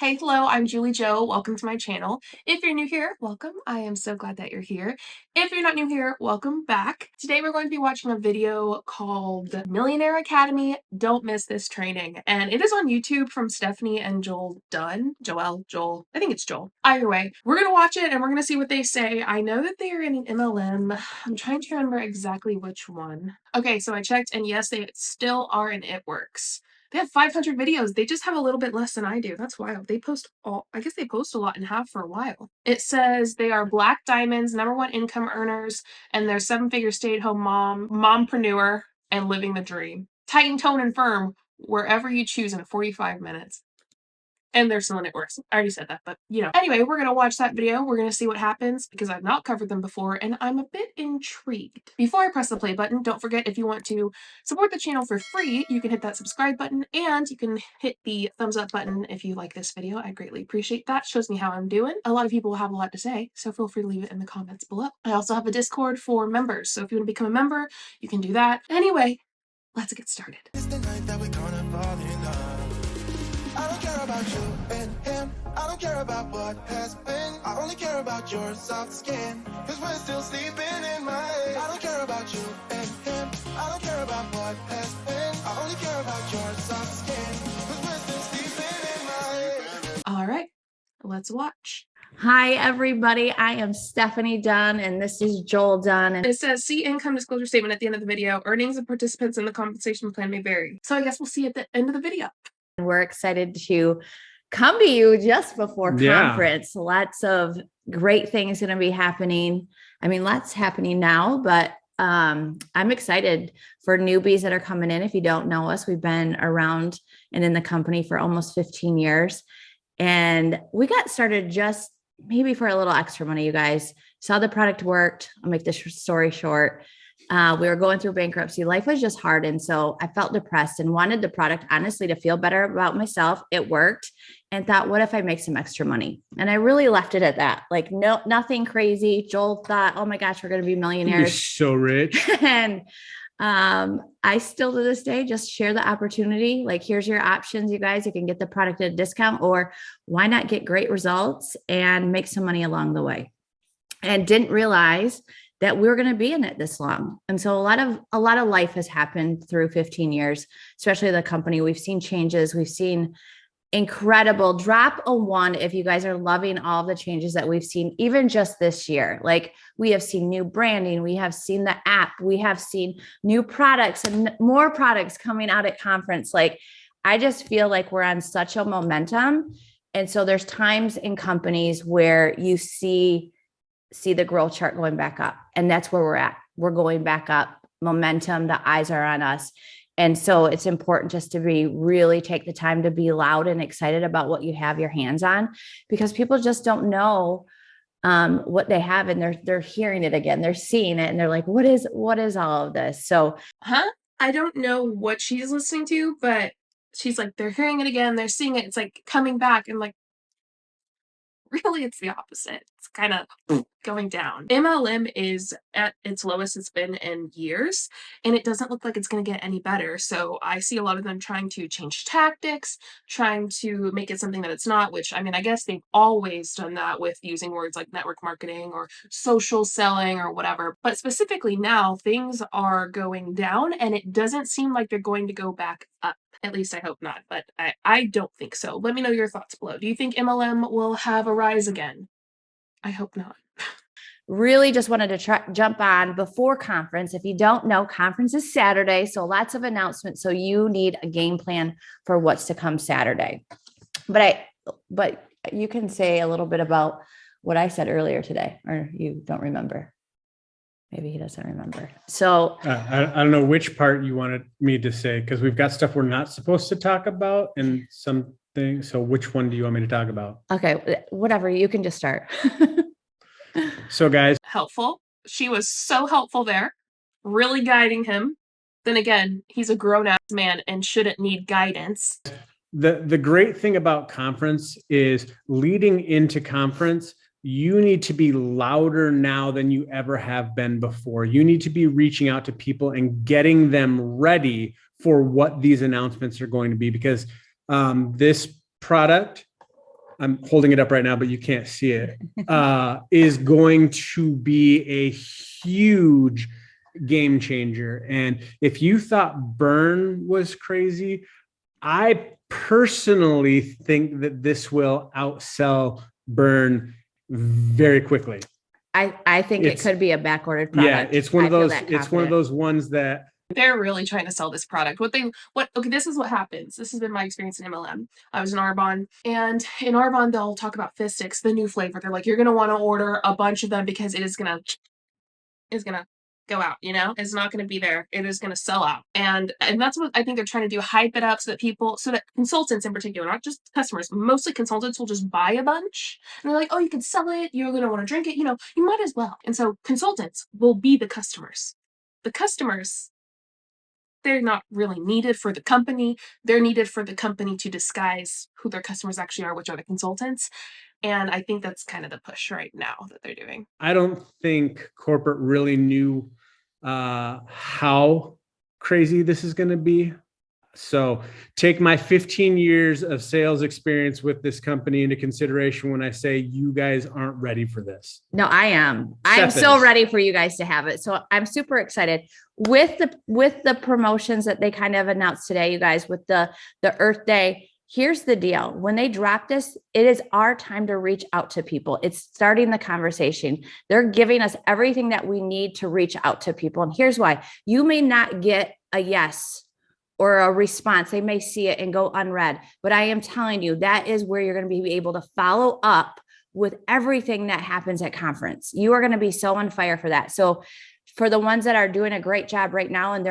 Hey, hello, I'm JulieJo. Welcome to my channel. If you're new here, welcome. I am so glad that you're here. If you're not new here, welcome back. Today we're going to be watching a video called Millionaire Academy. Don't miss this training. And it is on YouTube from Stephanie and Joel Dunn. Joel. I think it's Joel. Either way, we're going to watch it and we're going to see what they say. I know that they are in an MLM. I'm trying to remember exactly which one. Okay, so I checked and yes, they still are in It Works. They have 500 videos. They just have a little bit less than I do. That's wild. I guess they post a lot and have for a while. It says they are Black Diamonds, #1 income earners, and they're 7-figure stay-at-home mompreneur, and living the dream. Tighten, tone, and firm wherever you choose in 45 minutes. And they're still in It Works. I already said that, but Anyway, we're going to watch that video. We're going to see what happens because I've not covered them before and I'm a bit intrigued. Before I press the play button, don't forget if you want to support the channel for free, you can hit that subscribe button and you can hit the thumbs up button if you like this video. I greatly appreciate that. Shows me how I'm doing. A lot of people have a lot to say, so feel free to leave it in the comments below. I also have a Discord for members, so if you want to become a member, you can do that. Anyway, let's get started. It's the night that we're gonna fall in love. I don't care about you and him. I don't care about what has been. I only care about your soft skin. Cause we're still sleeping in my head. I don't care about you and him. I don't care about what has been. I only care about your soft skin. Cause we're still sleeping in my head. All right, let's watch. Hi, everybody. I am Stephanie Dunn, and this is Joel Dunn. And it says, see income disclosure statement at the end of the video. Earnings of participants in the compensation plan may vary. So I guess we'll see at the end of the video. we're excited to come to you just before conference. Lots of great things going to be happening. I mean, lots happening now, but I'm excited for newbies that are coming in. If you don't know us, we've been around and in the company for almost 15 years. And we got started just maybe for a little extra money, you guys. Saw the product worked. I'll make this story short. We were going through bankruptcy. Life was just hard. And so I felt depressed and wanted the product, honestly, to feel better about myself. It worked. And thought, what if I make some extra money? And I really left it at that. Like, no, nothing crazy. Joel thought, oh my gosh, we're going to be millionaires. You're so rich. And I still to this day just share the opportunity. Like, here's your options, you guys. You can get the product at a discount, or why not get great results and make some money along the way? And didn't realize that we were going to be in it this long. And so a lot of life has happened through 15 years, especially the company. We've seen changes. We've seen incredible. Drop a 1 if you guys are loving all the changes that we've seen, even just this year. Like, we have seen new branding, we have seen the app, we have seen new products and more products coming out at conference. Like, I just feel like we're on such a momentum. And so there's times in companies where you see the growth chart going back up, and that's where we're at. We're going back up, momentum, the eyes are on us. And so it's important just to really take the time to be loud and excited about what you have your hands on, because people just don't know what they have, and they're hearing it again. They're seeing it and they're like, what is all of this? So, I don't know what she's listening to, but she's like, they're hearing it again. They're seeing it. It's like coming back, and like, really, it's the opposite. It's kind of going down. MLM is at its lowest it's been in years, and it doesn't look like it's going to get any better. So I see a lot of them trying to change tactics, trying to make it something that it's not, which, I mean, I guess they've always done that with using words like network marketing or social selling or whatever. But specifically now, things are going down, and it doesn't seem like they're going to go back up. At least I hope not, but I don't think so. Let me know your thoughts below. Do you think MLM will have a rise again? I hope not. Really just wanted to jump on before conference. If you don't know, conference is Saturday, so lots of announcements. So you need a game plan for what's to come Saturday. But you can say a little bit about what I said earlier today, or you don't remember. Maybe he doesn't remember. So I don't know which part you wanted me to say, because we've got stuff we're not supposed to talk about and something. So which one do you want me to talk about? Okay, whatever. You can just start. So guys. Helpful. She was so helpful there, really guiding him. Then again, he's a grown-ass man and shouldn't need guidance. The great thing about conference is leading into conference, you need to be louder now than you ever have been before. You need to be reaching out to people and getting them ready for what these announcements are going to be, because this product I'm holding it up right now, but you can't see it, is going to be a huge game changer. And if you thought burn was crazy, I personally think that this will outsell burn very quickly. I think it could be a backordered product. Yeah, it's one of those. It's one of those ones that they're really trying to sell this product. Okay, this is what happens. This has been my experience in MLM. I was in Arbonne, and in Arbonne, they'll talk about Fist Sticks, the new flavor. They're like, you're going to want to order a bunch of them because it is going to go out, it's not going to be there. It is going to sell out. And that's what I think they're trying to do, hype it up so that consultants in particular, not just customers, mostly consultants will just buy a bunch and they're like, oh, you can sell it. You're going to want to drink it. You might as well. And so consultants will be the customers. The customers, they're not really needed for the company. They're needed for the company to disguise who their customers actually are, which are the consultants. And I think that's kind of the push right now that they're doing. I don't think corporate really knew how crazy this is going to be. So take my 15 years of sales experience with this company into consideration when I say you guys aren't ready for this. No, I am. I'm so ready for you guys to have it. So I'm super excited with the promotions that they kind of announced today, you guys, with the Earth Day. Here's the deal. When they drop this, it is our time to reach out to people. It's starting the conversation. They're giving us everything that we need to reach out to people. And here's why. You may not get a yes or a response. They may see it and go unread, but I am telling you, that is where you're going to be able to follow up with everything that happens at conference. You are going to be so on fire for that. So for the ones that are doing a great job right now and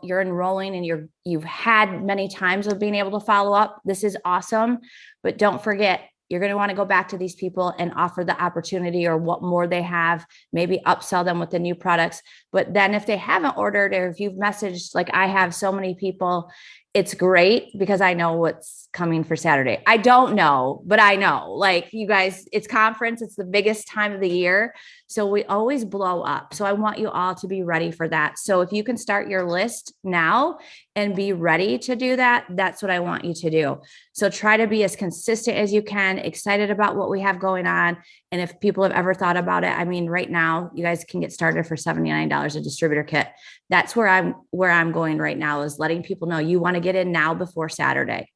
you're enrolling and you've had many times of being able to follow up, this is awesome. But don't forget, you're going to want to go back to these people and offer the opportunity or what more they have, maybe upsell them with the new products. But then if they haven't ordered, or if you've messaged, like I have so many people, it's great because I know what's coming for Saturday. I don't know, but I know, like, you guys, it's conference. It's the biggest time of the year. So we always blow up. So I want you all to be ready for that. So if you can start your list now and be ready to do that, that's what I want you to do. So try to be as consistent as you can, excited about what we have going on. And if people have ever thought about it, I mean, right now you guys can get started for $79 a distributor kit. That's where I'm going right now, is letting people know you want to get in now before Saturday.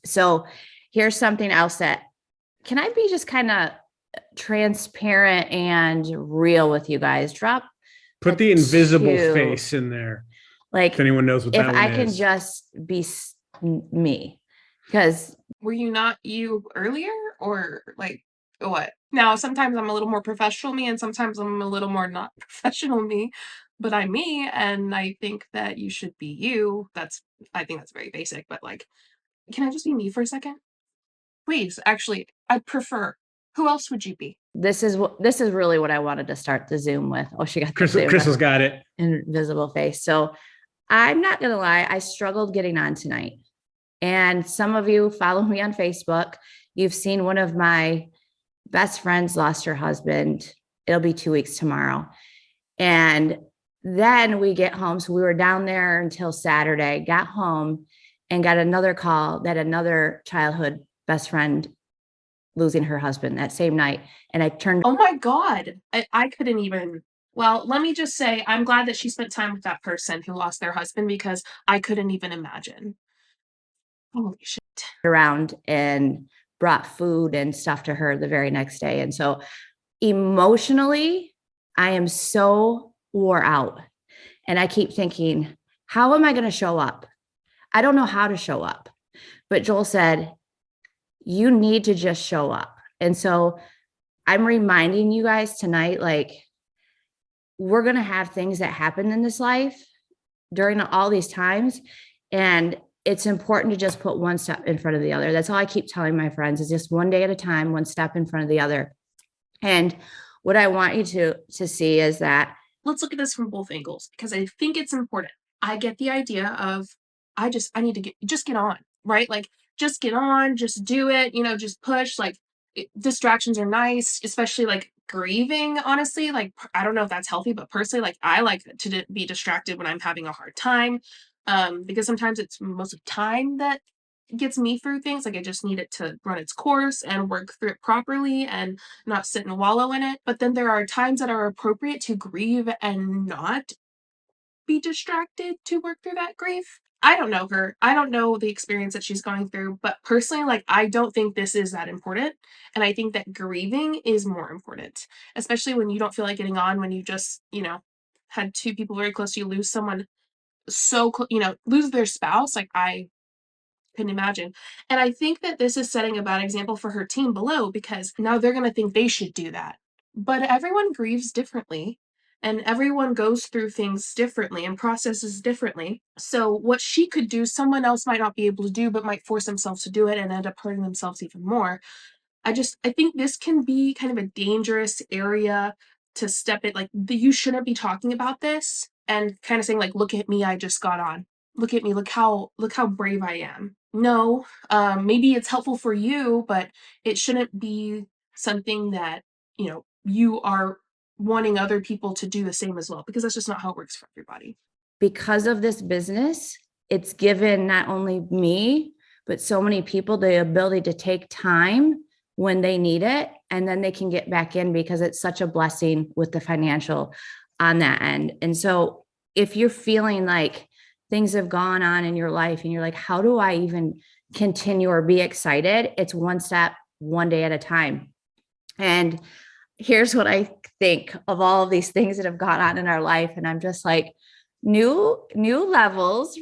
So here's something else that, can I be just kind of transparent and real with you guys? Put the invisible face in there. Like, if anyone knows what that one is. If I can just be me, because were you not you earlier, or like what? Now, sometimes I'm a little more professional me and sometimes I'm a little more not professional me, but I'm me. And I think that you should be you. I think that's very basic, but like, can I just be me for a second? Please. Actually, I'd prefer. Who else would you be? This is really what I wanted to start the Zoom with. Oh, she got Crystal's got it. Invisible face. So I'm not going to lie. I struggled getting on tonight. And some of you follow me on Facebook. You've seen one of my best friends lost her husband. It'll be 2 weeks tomorrow. And then we get home. So we were down there until Saturday, got home and got another call that another childhood best friend losing her husband that same night. And I turned. Oh my God. I couldn't even. Well, let me just say, I'm glad that she spent time with that person who lost their husband, because I couldn't even imagine. Holy shit. Around and brought food and stuff to her the very next day. And so emotionally, I am so wore out. And I keep thinking, how am I going to show up? I don't know how to show up. But Joel said, you need to just show up. And so I'm reminding you guys tonight, like, we're going to have things that happen in this life during all these times. And it's important to just put one step in front of the other. That's all I keep telling my friends, is just one day at a time, one step in front of the other. And what I want you to see is that, let's look at this from both angles, because I think it's important. I get the idea of, I need to just get on, right? Like, just get on, just do it, just push. Like, distractions are nice, especially like grieving, honestly. Like, I don't know if that's healthy, but personally, like, I like to be distracted when I'm having a hard time, because sometimes it's most of the time that gets me through things. Like I just need it to run its course and work through it properly and not sit and wallow in it. But then there are times that are appropriate to grieve and not be distracted to work through that grief. I don't know her. I don't know the experience that she's going through, but personally, like, I don't think this is that important. And I think that grieving is more important, especially when you don't feel like getting on, when you just, had two people very close to you lose someone so, lose their spouse. Like, I couldn't imagine. And I think that this is setting a bad example for her team below because now they're going to think they should do that. But everyone grieves differently and everyone goes through things differently and processes differently. So what she could do, someone else might not be able to do, but might force themselves to do it and end up hurting themselves even more. I think this can be kind of a dangerous area to step in. Like, you shouldn't be talking about this and kind of saying, like, look at me, I just got on. Look at me, look how brave I am. No, maybe it's helpful for you, but it shouldn't be something that, you are wanting other people to do the same as well, because that's just not how it works for everybody. Because of this business, it's given not only me, but so many people the ability to take time when they need it, and then they can get back in because it's such a blessing with the financial on that end. And so if you're feeling like things have gone on in your life and you're like, how do I even continue or be excited? It's one step, one day at a time. And here's what I think of all of these things that have gone on in our life. And I'm just like, new levels,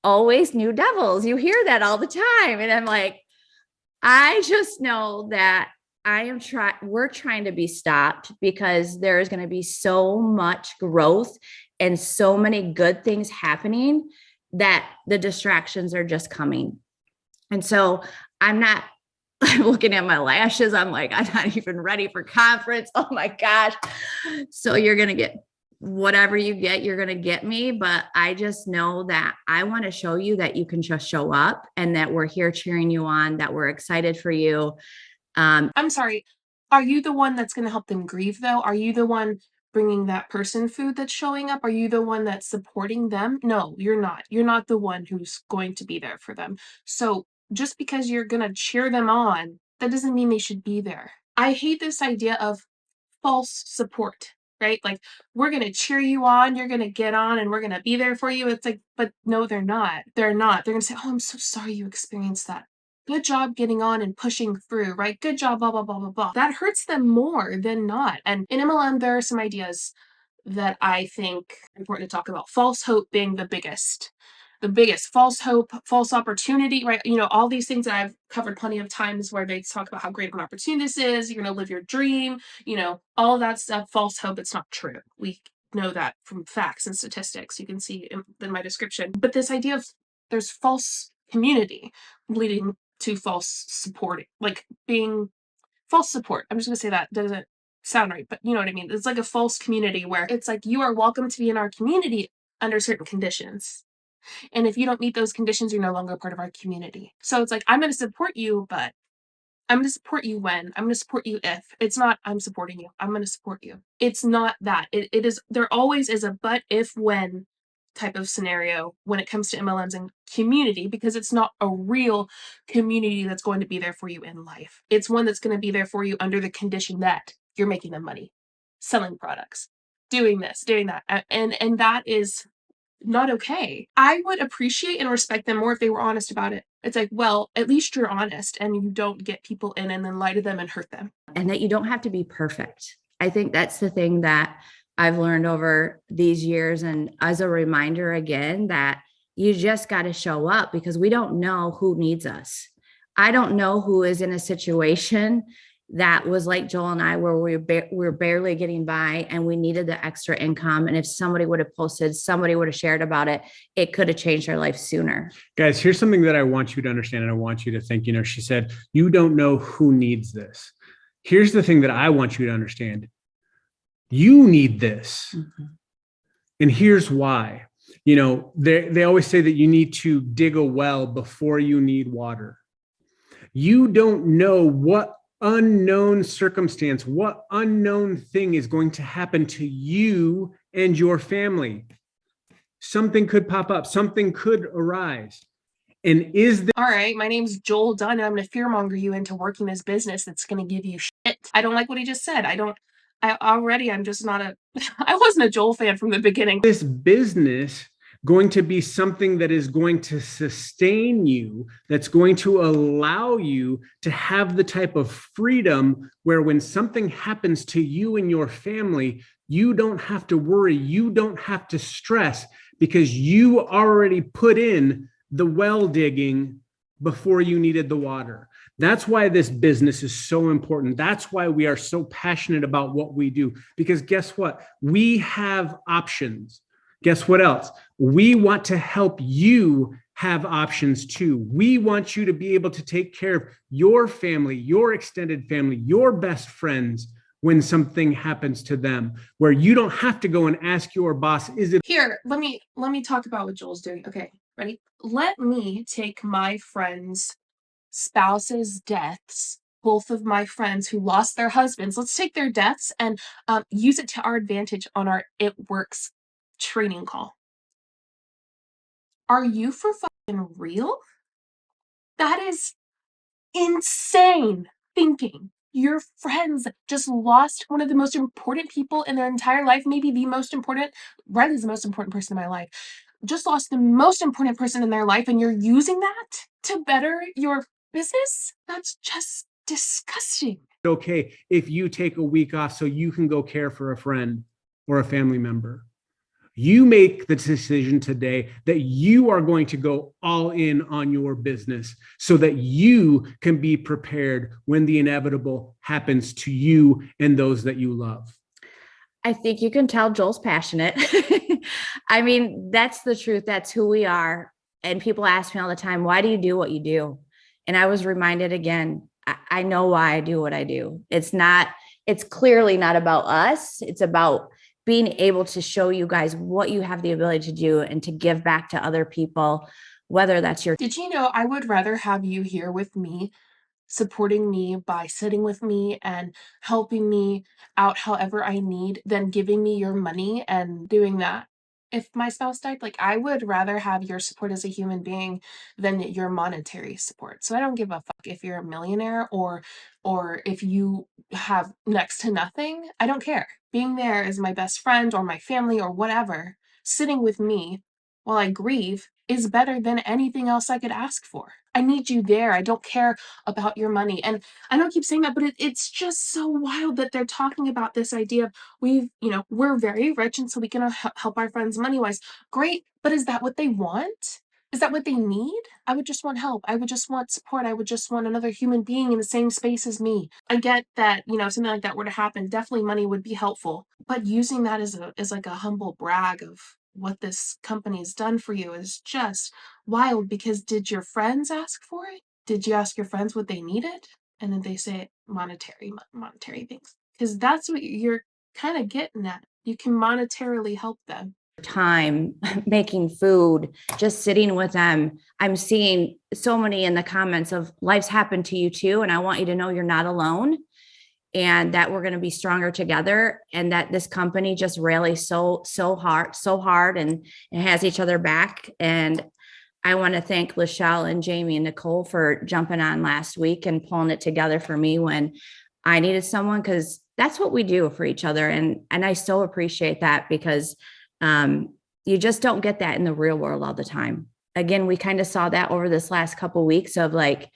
always new devils. You hear that all the time. And I'm like, I just know that we're trying to be stopped because there is going to be so much growth and so many good things happening that the distractions are just coming. And so I'm looking at my lashes. I'm like, I'm not even ready for conference. Oh my gosh. So you're going to get whatever you get, you're going to get me. But I just know that I want to show you that you can just show up and that we're here cheering you on, that we're excited for you. I'm sorry. Are you the one that's going to help them grieve though? Are you the one bringing that person food that's showing up? Are you the one that's supporting them? No, you're not. You're not the one who's going to be there for them. So just because you're going to cheer them on, that doesn't mean they should be there. I hate this idea of false support, right? Like, we're going to cheer you on, you're going to get on, and we're going to be there for you. It's like, but no, they're not. They're not. They're going to say, oh, I'm so sorry you experienced that. Good job getting on and pushing through, right? Good job, blah, blah, blah, blah, blah. That hurts them more than not. And in MLM, there are some ideas that I think are important to talk about. False hope being the biggest false hope, false opportunity, right? All these things that I've covered plenty of times where they talk about how great of an opportunity this is. You're going to live your dream, all of that stuff. False hope. It's not true. We know that from facts and statistics. You can see in my description. But this idea of there's false community leading to false support, like being false support. I'm just going to say that doesn't sound right, but you know what I mean? It's like a false community where it's like, you are welcome to be in our community under certain conditions. And if you don't meet those conditions, you're no longer part of our community. So it's like, I'm going to support you, but I'm going to support you when, I'm going to support you if. It's not, I'm supporting you, I'm going to support you. It's not that. It is, there always is a but, if, when type of scenario when it comes to MLMs and community, because it's not a real community that's going to be there for you in life. It's one that's going to be there for you under the condition that you're making them money, selling products, doing this, doing that. And that is not okay. I would appreciate and respect them more if they were honest about it. It's like, well, at least you're honest and you don't get people in and then lie to them and hurt them. And that you don't have to be perfect. I think that's the thing that I've learned over these years. And as a reminder again, that you just got to show up because we don't know who needs us. I don't know who is in a situation that was like Joel and I, where we were barely getting by and we needed the extra income. And if somebody would have posted, somebody would have shared about it, it could have changed their life sooner. Guys, here's something that I want you to understand. And I want you to think, she said, you don't know who needs this. Here's the thing that I want you to understand. You need this. Mm-hmm. And here's why. They always say that you need to dig a well before you need water. You don't know what unknown circumstance, what unknown thing is going to happen to you and your family. Something could pop up, something could arise. And is this all right, my name's Joel Dunn, and I'm going to fearmonger you into working this business that's going to give you shit. I don't like what he just said. I'm just not I wasn't a Joel fan from the beginning. this business going to be something that is going to sustain you, that's going to allow you to have the type of freedom where when something happens to you and your family, you don't have to worry, you don't have to stress, because you already put in the well digging before you needed the water. That's why this business is so important. That's why we are so passionate about what we do, because guess what? We have options. Guess what else? We want to help you have options too. We want you to be able to take care of your family, your extended family, your best friends when something happens to them, where you don't have to go and ask your boss, is it Here, let me talk about what Joel's doing. Okay, ready? Let me take my friends' spouses' deaths, both of my friends who lost their husbands. Let's take their deaths and use it to our advantage on our It Works training call. Are you for fucking real? That is insane thinking. Your friends just lost one of the most important people in their entire life, maybe the most important. Riley's the most important person in my life. Just lost the most important person in their life, and you're using that to better your business? That's just disgusting. okay if you take a week off so you can go care for a friend or a family member? You make the decision today that you are going to go all in on your business so that you can be prepared when the inevitable happens to you and those that you love. I think you can tell Joel's passionate. I mean, that's the truth. That's who we are. And people ask me all the time, why do you do what you do? And I was reminded again, I know why I do what I do. It's clearly not about us. It's about being able to show you guys what you have the ability to do and to give back to other people, whether that's your. Did you know I would rather have you here with me, supporting me by sitting with me and helping me out however I need, than giving me your money and doing that? If my spouse died, like, I would rather have your support as a human being than your monetary support. So I don't give a fuck if you're a millionaire or if you have next to nothing. I don't care. Being there as my best friend or my family or whatever, sitting with me while I grieve, is better than anything else I could ask for. I need you there. I don't care about your money. And I don't keep saying that, but it's just so wild that they're talking about this idea of we're very rich and so we can help our friends money wise. Great. But is that what they want? Is that what they need? I would just want help. I would just want support. I would just want another human being in the same space as me. I get that, if something like that were to happen, definitely money would be helpful. But using that as like a humble brag of what this company has done for you is just wild, because did your friends ask for it? Did you ask your friends what they needed? And then they say monetary things. Because that's what you're kind of getting at. You can monetarily help them. Time making food, just sitting with them. I'm seeing so many in the comments of life's happened to you too. And I want you to know you're not alone and that we're going to be stronger together, and that this company just rallies so hard and has each other back. And I want to thank Lachelle and Jamie and Nicole for jumping on last week and pulling it together for me when I needed someone, because that's what we do for each other. And I so appreciate that, because you just don't get that in the real world all the time. Again, we kind of saw that over this last couple of weeks of like,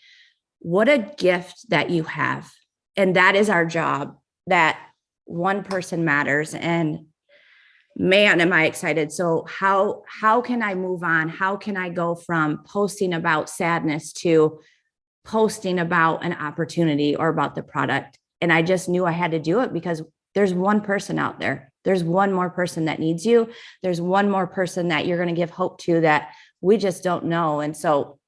what a gift that you have. And that is our job, that one person matters. And man, am I excited. So how can I move on? How can I go from posting about sadness to posting about an opportunity or about the product? And I just knew I had to do it, because there's one person out there. There's one more person that needs you. There's one more person that you're going to give hope to that we just don't know. And so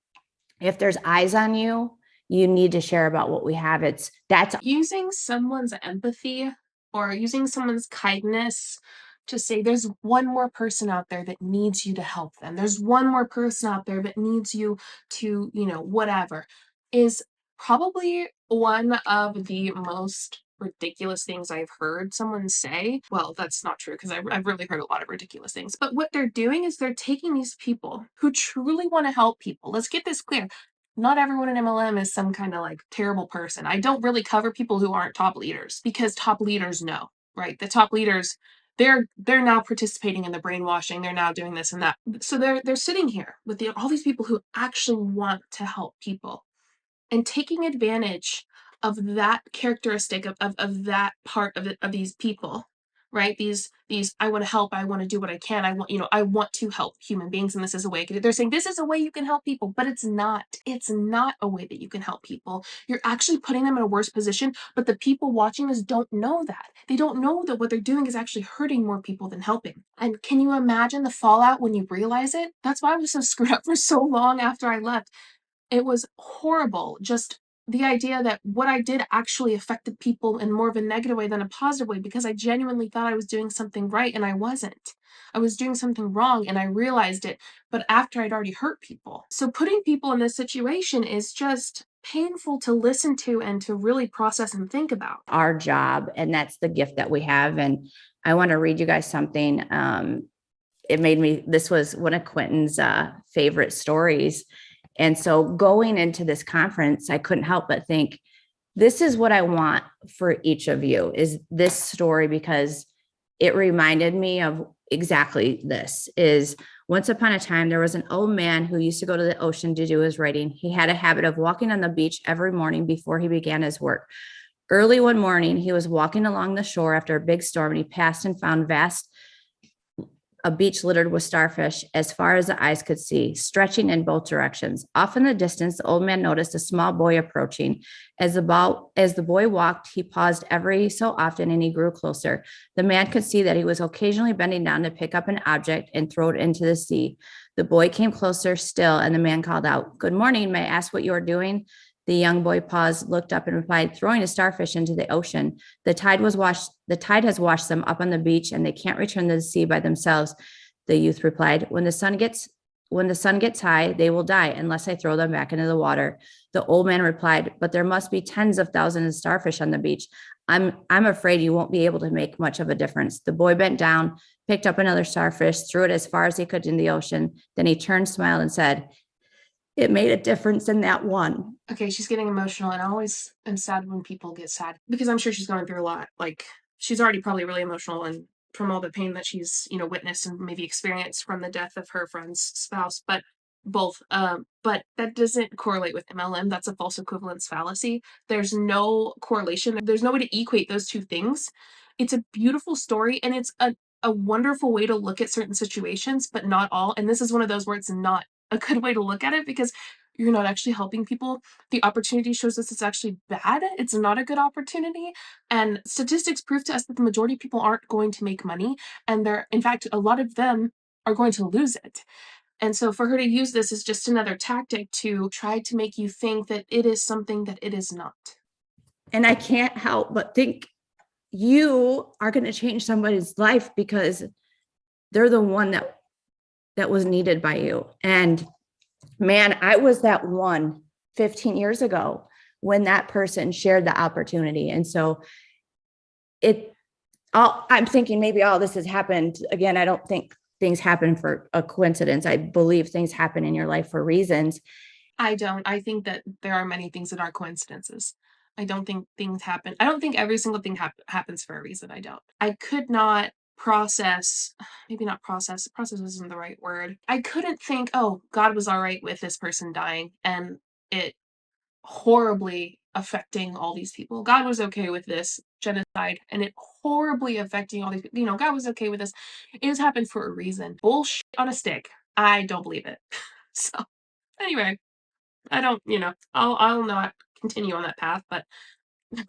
if there's eyes on you, you need to share about what we have. That's using someone's empathy or using someone's kindness to say there's one more person out there that needs you to help them. There's one more person out there that needs you to, whatever, is probably one of the most ridiculous things I've heard someone say. Well, that's not true because I've really heard a lot of ridiculous things. But what they're doing is they're taking these people who truly want to help people. Let's get this clear. Not everyone in MLM is some kind of like terrible person. I don't really cover people who aren't top leaders because top leaders know, right? The top leaders, they're now participating in the brainwashing. They're now doing this and that. So they're sitting here with all these people who actually want to help people and taking advantage of that characteristic of that part of these people, right? These I want to help, I want to do what I can, I want to help human beings, and this is a way. They're saying this is a way you can help people, but it's not a way that you can help people. You're actually putting them in a worse position, but the people watching this don't know that. They don't know that what they're doing is actually hurting more people than helping. And can you imagine the fallout when you realize it? That's why I was so screwed up for so long after I left. It was horrible. Just the idea that what I did actually affected people in more of a negative way than a positive way, because I genuinely thought I was doing something right and I wasn't. I was doing something wrong and I realized it, but after I'd already hurt people. So putting people in this situation is just painful to listen to and to really process and think about. Our job, and that's the gift that we have. And I want to read you guys something. This was one of Quentin's favorite stories. And so going into this conference, I couldn't help but think, this is what I want for each of you, is this story, because it reminded me of exactly this. Is once upon a time, there was an old man who used to go to the ocean to do his writing. He had a habit of walking on the beach every morning before he began his work. Early one morning, he was walking along the shore after a big storm, and he passed and found a beach littered with starfish as far as the eyes could see, stretching in both directions. Off in the distance, the old man noticed a small boy approaching. As the boy walked, he paused every so often and he grew closer. The man could see that he was occasionally bending down to pick up an object and throw it into the sea. The boy came closer still, and the man called out, "Good morning, may I ask what you are doing?" The young boy paused, looked up, and replied, "Throwing a starfish into the ocean. The tide has washed them up on the beach, and they can't return to the sea by themselves." The youth replied, When the sun gets high, they will die unless I throw them back into the water." The old man replied, "But there must be tens of thousands of starfish on the beach. I'm afraid you won't be able to make much of a difference." The boy bent down, picked up another starfish, threw it as far as he could in the ocean. Then he turned, smiled, and said, "It made a difference in that one." Okay, she's getting emotional, and I always am sad when people get sad because I'm sure she's going through a lot. Like, she's already probably really emotional and from all the pain that she's, witnessed and maybe experienced from the death of her friend's spouse, but but that doesn't correlate with MLM. That's a false equivalence fallacy. There's no correlation. There's no way to equate those two things. It's a beautiful story, and it's a wonderful way to look at certain situations, but not all. And this is one of those where it's not a good way to look at it because you're not actually helping people. The opportunity shows us it's actually bad. It's not a good opportunity. And statistics prove to us that the majority of people aren't going to make money. And in fact, a lot of them are going to lose it. And so for her to use this is just another tactic to try to make you think that it is something that it is not. And I can't help but think you are going to change somebody's life because they're the one that was needed by you. And man, I was that one 15 years ago when that person shared the opportunity. And so I'm thinking maybe all this has happened. Again, I don't think things happen for a coincidence. I believe things happen in your life for reasons. I don't. I think that there are many things that are coincidences. I don't think things happen. I don't think every single thing happens for a reason. I don't. I could not maybe not process isn't the right word. I couldn't think, oh, God was all right with this person dying and it horribly affecting all these people. God was okay with this genocide and it horribly affecting all these people. God was okay with this. It has happened for a reason. Bullshit on a stick. I don't believe it. So anyway, I don't, I'll not continue on that path, but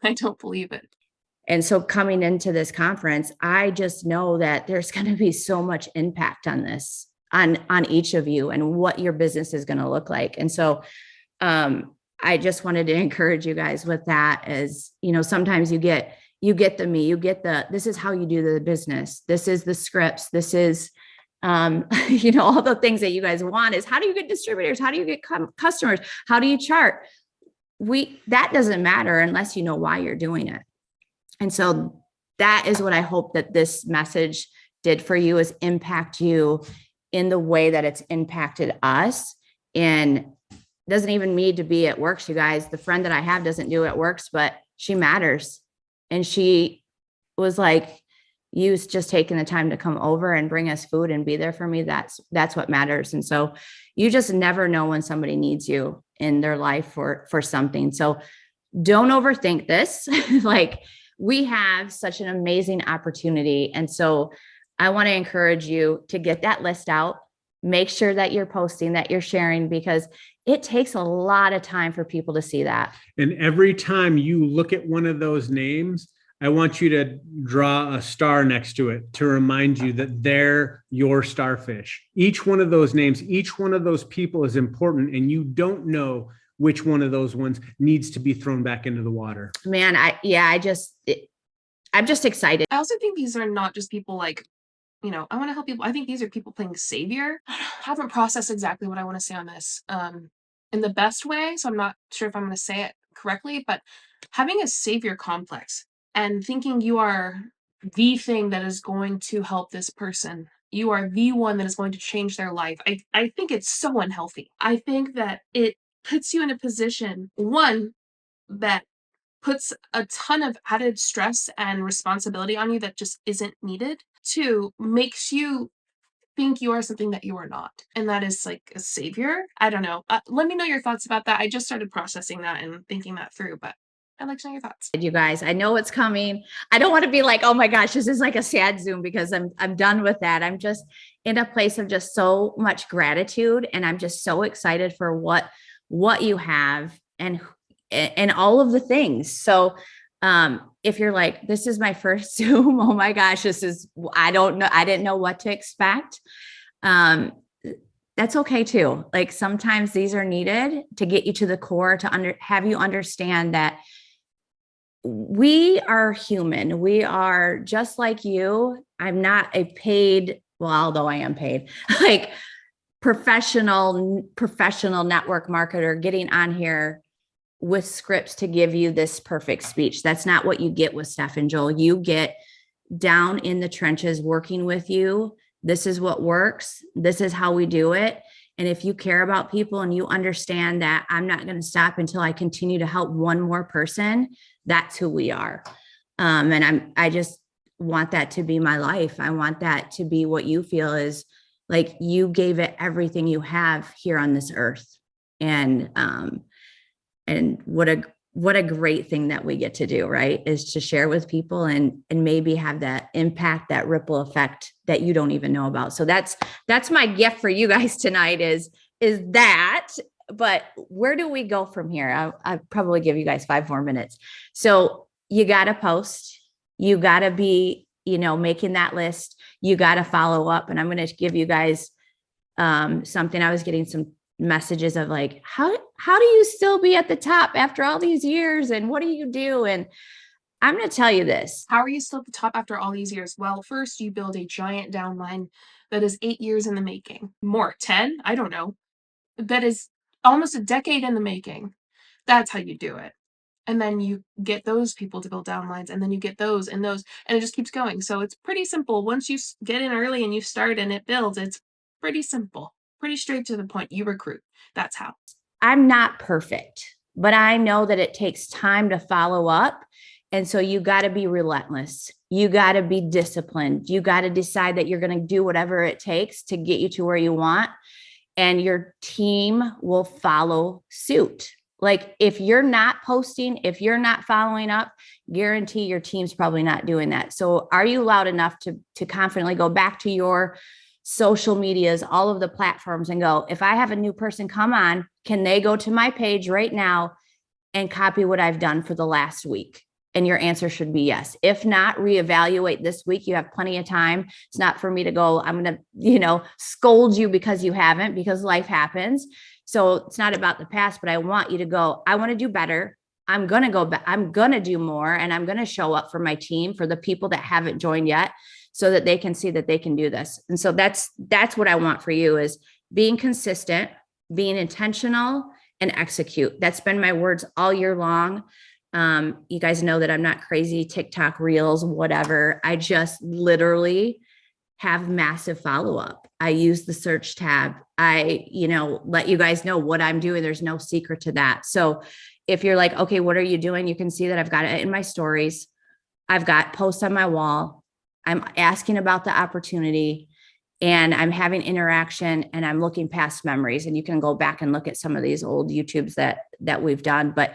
I don't believe it. And so coming into this conference, I just know that there's going to be so much impact on this, on each of you and what your business is going to look like. And so I just wanted to encourage you guys with that as, sometimes you get this is how you do the business. This is the scripts. This is, all the things that you guys want is how do you get distributors? How do you get customers? How do you chart? That doesn't matter unless you know why you're doing it. And so that is what I hope that this message did for you, is impact you in the way that it's impacted us. And doesn't even need to be at works, you guys. The friend that I have doesn't do it at works, but she matters. And she was like, you just taking the time to come over and bring us food and be there for me. That's what matters. And so you just never know when somebody needs you in their life for something. So don't overthink this. Like, we have such an amazing opportunity. And so I want to encourage you to get that list out. Make sure that you're posting, that you're sharing, because it takes a lot of time for people to see that. And every time you look at one of those names, I want you to draw a star next to it to remind you that they're your starfish. Each one of those names, each one of those people is important, and you don't know which one of those ones needs to be thrown back into the water. Man, I'm just excited. I also think these are not just people like, I want to help people. I think these are people playing savior. I haven't processed exactly what I want to say on this in the best way, so I'm not sure if I'm going to say it correctly, but having a savior complex and thinking you are the thing that is going to help this person. You are the one that is going to change their life. I think it's so unhealthy. I think that it puts you in a position, one, that puts a ton of added stress and responsibility on you that just isn't needed. Two, makes you think you are something that you are not. And that is like a savior. I don't know. Let me know your thoughts about that. I just started processing that and thinking that through, but I'd like to know your thoughts. You guys, I know it's coming. I don't want to be like, oh my gosh, this is like a sad Zoom, because I'm done with that. I'm just in a place of just so much gratitude. And I'm just so excited for what you have and all of the things. So if you're like, this is my first Zoom, oh my gosh, I don't know. I didn't know what to expect. That's okay too. Like, sometimes these are needed to get you to the core, to have you understand that we are human. We are just like you. I'm not a paid, well, although I am paid, like professional network marketer getting on here with scripts to give you this perfect speech. That's not what you get with Steph and Joel. You get down in the trenches working with you. This is what works. This is how we do it. And if you care about people and you understand that I'm not going to stop until I continue to help one more person, that's who we are. And I just want that to be my life. I want that to be what you feel is like you gave it everything you have here on this earth. And what a great thing that we get to do, right? Is to share with people and maybe have that impact, that ripple effect that you don't even know about. So that's my gift for you guys tonight is that. But where do we go from here? I'll probably give you guys 5 more minutes. So you got to post, you got to be, making that list, you got to follow up. And I'm going to give you guys something. I was getting some messages of like, how do you still be at the top after all these years? And what do you do? And I'm going to tell you this. How are you still at the top after all these years? Well, first you build a giant downline that is 8 years in the making. More, 10? I don't know. That is almost a decade in the making. That's how you do it. And then you get those people to build downlines, and then you get those, and it just keeps going. So it's pretty simple. Once you get in early and you start and it builds, it's pretty simple, pretty straight to the point. You recruit. That's how. I'm not perfect, but I know that it takes time to follow up. And so you got to be relentless. You got to be disciplined. You got to decide that you're going to do whatever it takes to get you to where you want. And your team will follow suit. Like, if you're not posting, if you're not following up, guarantee your team's probably not doing that. So are you loud enough to confidently go back to your social medias, all of the platforms, and go, if I have a new person come on, can they go to my page right now and copy what I've done for the last week? And your answer should be yes. If not, reevaluate this week. You have plenty of time. It's not for me to go, I'm going to, scold you because you haven't, because life happens. So it's not about the past, but I want you to go, I want to do better. I'm going to go back. I'm going to do more. And I'm going to show up for my team, for the people that haven't joined yet, so that they can see that they can do this. And so that's what I want for you, is being consistent, being intentional, and execute. That's been my words all year long. You guys know that I'm not crazy TikTok reels, whatever. I just literally have massive follow-up. I use the search tab. I, let you guys know what I'm doing. There's no secret to that. So if you're like, okay, what are you doing? You can see that I've got it in my stories. I've got posts on my wall. I'm asking about the opportunity and I'm having interaction and I'm looking past memories. And you can go back and look at some of these old YouTubes that we've done, but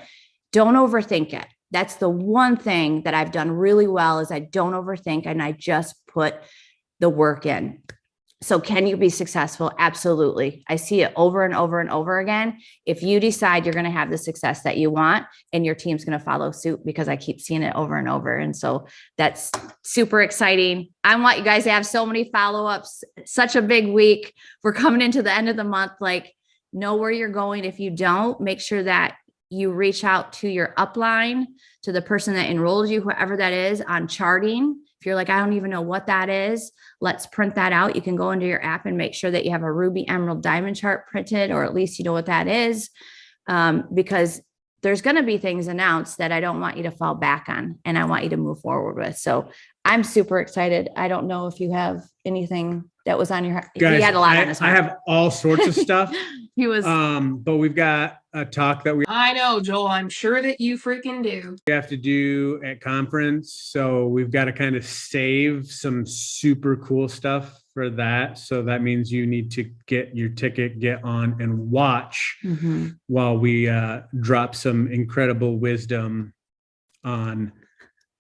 don't overthink it. That's the one thing that I've done really well is I don't overthink and I just put the work in. So can you be successful? Absolutely. I see it over and over and over again. If you decide you're going to have the success that you want and your team's going to follow suit because I keep seeing it over and over. And so that's super exciting. I want you guys to have so many follow-ups, such a big week. We're coming into the end of the month. Like, know where you're going. If you don't, make sure that you reach out to your upline, to the person that enrolled you, whoever that is, on charting. If you're like, I don't even know what that is, let's print that out. You can go into your app and make sure that you have a ruby, emerald, diamond chart printed, or at least you know what that is, because there's going to be things announced that I don't want you to fall back on and I want you to move forward with. So I'm super excited. I don't know if you have anything that was on your heart. Guys, he had a lot on his heart. I have all sorts of stuff. He was, but we've got a talk that we I know, Joel. I'm sure that you freaking do. have to do at conference. So we've got to kind of save some super cool stuff for that. So that means you need to get your ticket, get on and watch while we drop some incredible wisdom on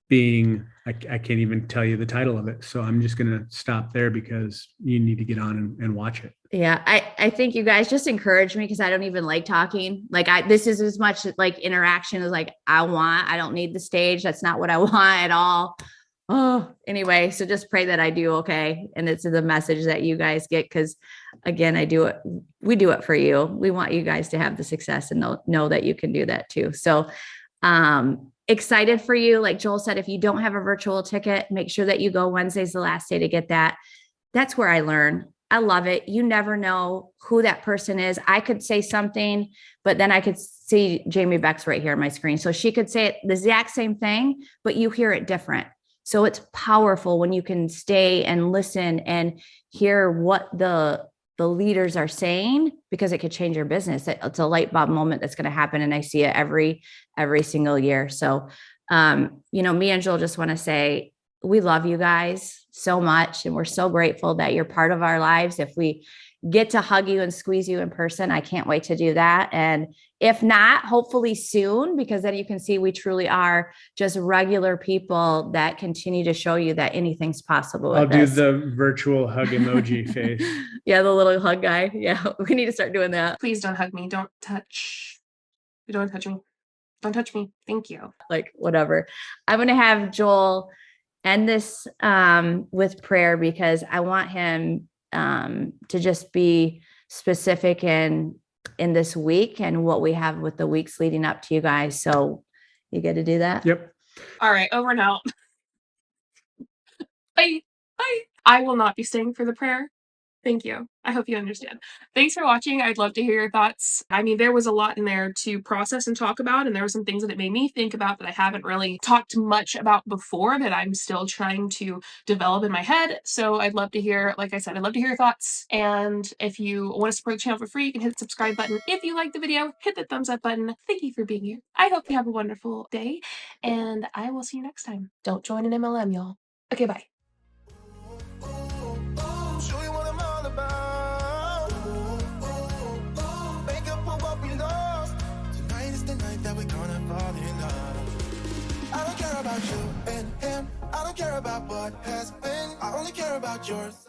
being, I can't even tell you the title of it. So I'm just going to stop there because you need to get on and watch it. Yeah. I think you guys just encourage me because I don't even like talking. Like this is as much like interaction as like I don't need the stage. That's not what I want at all. Oh, anyway. So just pray that I do okay. And it's the message that you guys get. Cause again, we do it for you. We want you guys to have the success and know that you can do that too. So, excited for you. Like Joel said, if you don't have a virtual ticket, make sure that you go. Wednesday's the last day to get that. That's where I learn. I love it. You never know who that person is. I could say something, but then I could see Jamie Beck's right here on my screen. So she could say the exact same thing, but you hear it different. So it's powerful when you can stay and listen and hear what the leaders are saying, because it could change your business. It's a light bulb moment that's going to happen. And I see it every single year. So, me and Joel just want to say, we love you guys so much. And we're so grateful that you're part of our lives. If we get to hug you and squeeze you in person, I can't wait to do that. And if not, hopefully soon, because then you can see we truly are just regular people that continue to show you that anything's possible. I'll do the virtual hug emoji face. Yeah, the little hug guy. Yeah, we need to start doing that. Please don't hug me. Don't touch me. Don't touch me. Thank you. Like whatever. I'm going to have Joel end this with prayer because I want him to just be specific in this week and what we have with the weeks leading up to you guys. So you get to do that? Yep. All right, over and out. I will not be staying for the prayer. Thank you. I hope you understand. Thanks for watching. I'd love to hear your thoughts. I mean, there was a lot in there to process and talk about, and there were some things that it made me think about that I haven't really talked much about before that I'm still trying to develop in my head. So I'd love to hear, like I said, I'd love to hear your thoughts. And if you want to support the channel for free, you can hit the subscribe button. If you like the video, hit the thumbs up button. Thank you for being here. I hope you have a wonderful day, and I will see you next time. Don't join an MLM, y'all. Okay, bye. Show you what I'm all about. Make up for what we lost. Tonight is the night that we're gonna fall in love. I don't care about you and him. I don't care about what has been. I only care about yours.